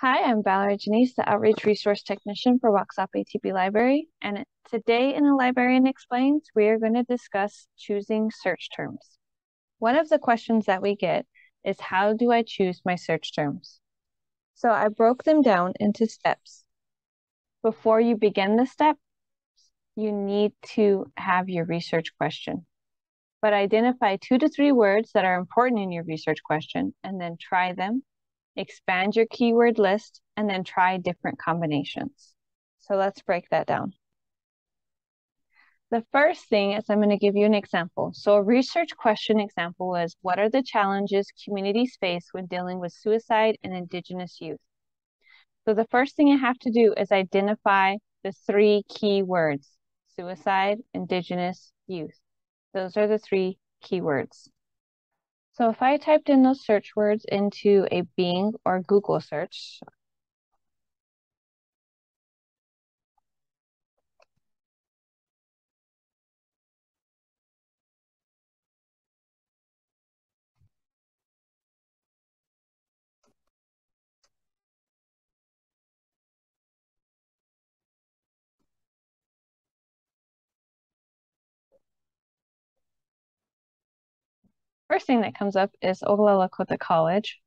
Hi, I'm Valerie Janice, the Outreach Resource Technician for Waxhaw ATB Library, and today in A Librarian Explains, we are going to discuss choosing search terms. One of the questions that we get is, how do I choose my search terms? So I broke them down into steps. Before you begin the steps, you need to have your research question. But identify 2 to 3 words that are important in your research question and then try them. Expand your keyword list, and then try different combinations. So let's break that down. The first thing is I'm going to give you an example. So a research question example was, what are the challenges communities face when dealing with suicide and Indigenous youth? So the first thing you have to do is identify the 3 key words: suicide, Indigenous, youth. Those are the 3 keywords. So if I typed in those search words into a Bing or Google search, first thing that comes up is Oglala Lakota College.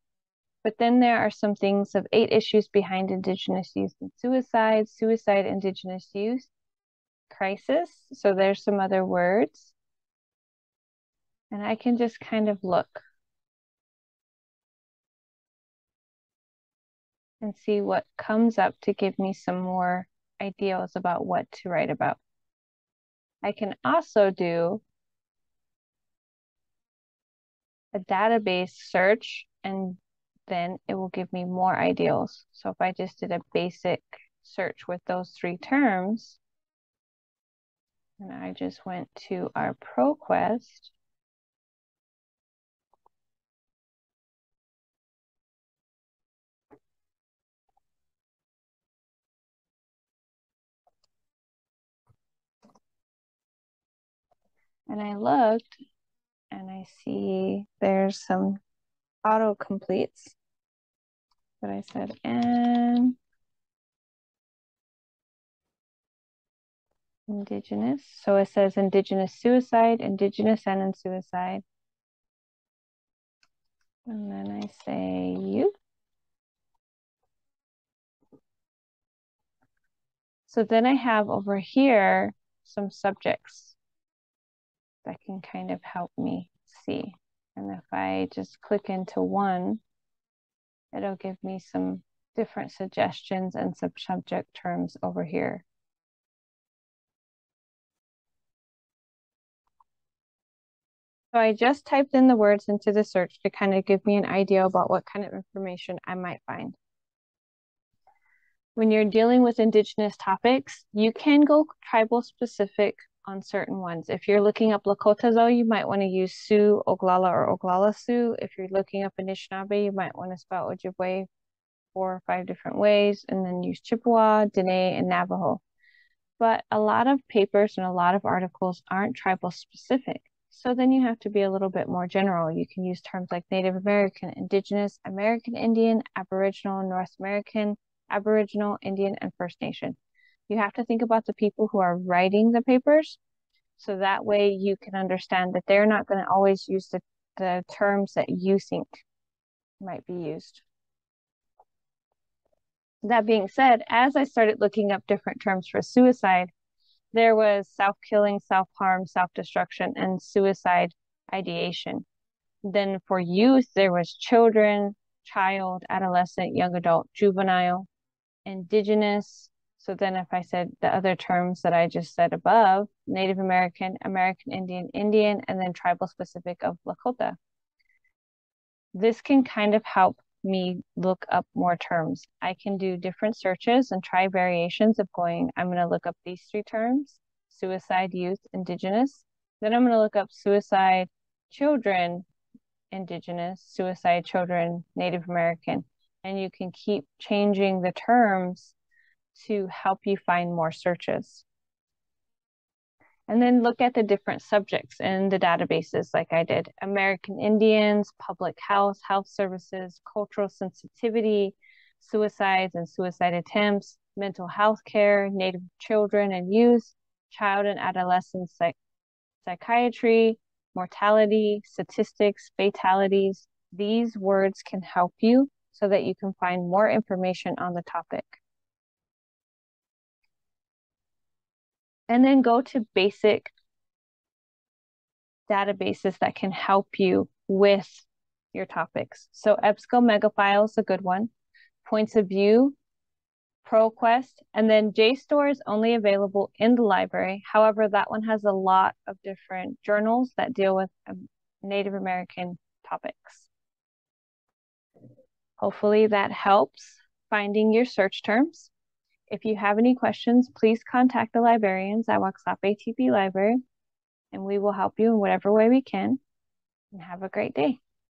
But then there are some things of 8 issues behind Indigenous youth and suicide, Indigenous youth, crisis. So there's some other words. And I can just kind of look and see what comes up to give me some more ideas about what to write about. I can also do a database search, and then it will give me more ideas. So if I just did a basic search with those 3 terms, and I just went to our ProQuest, and I looked and I see there's some auto-completes, but I said, and Indigenous. So it says Indigenous suicide, Indigenous and suicide. And then I say youth. So then I have over here some subjects that can kind of help me see. And if I just click into one, it'll give me some different suggestions and some subject terms over here. So I just typed in the words into the search to kind of give me an idea about what kind of information I might find. When you're dealing with Indigenous topics, you can go tribal specific on certain ones. If you're looking up Lakota, though, you might want to use Sioux, Oglala, or Oglala Sioux. If you're looking up Anishinaabe, you might want to spell Ojibwe 4 or 5 different ways, and then use Chippewa, Dene, and Navajo. But a lot of papers and a lot of articles aren't tribal specific. So then you have to be a little bit more general. You can use terms like Native American, Indigenous, American Indian, Aboriginal, North American, Aboriginal, Indian, and First Nation. You have to think about the people who are writing the papers, so that way you can understand that they're not going to always use the terms that you think might be used. That being said, as I started looking up different terms for suicide, there was self-killing, self-harm, self-destruction, and suicide ideation. Then for youth, there was children, child, adolescent, young adult, juvenile, Indigenous. So then if I said the other terms that I just said above, Native American, American Indian, Indian, and then tribal specific of Lakota. This can kind of help me look up more terms. I can do different searches and try variations of going, I'm going to look up these 3 terms: suicide, youth, Indigenous. Then I'm going to look up suicide, children, Indigenous, suicide, children, Native American. And you can keep changing the terms to help you find more searches. And then look at the different subjects in the databases like I did: American Indians, public health, health services, cultural sensitivity, suicides and suicide attempts, mental health care, Native children and youth, child and adolescent psychiatry, mortality, statistics, fatalities. These words can help you so that you can find more information on the topic. And then go to basic databases that can help you with your topics. So EBSCO Megafile is a good one. Points of View, ProQuest, and then JSTOR is only available in the library. However, that one has a lot of different journals that deal with Native American topics. Hopefully that helps finding your search terms. If you have any questions, please contact the librarians at Wakslape TP Library, and we will help you in whatever way we can. And have a great day.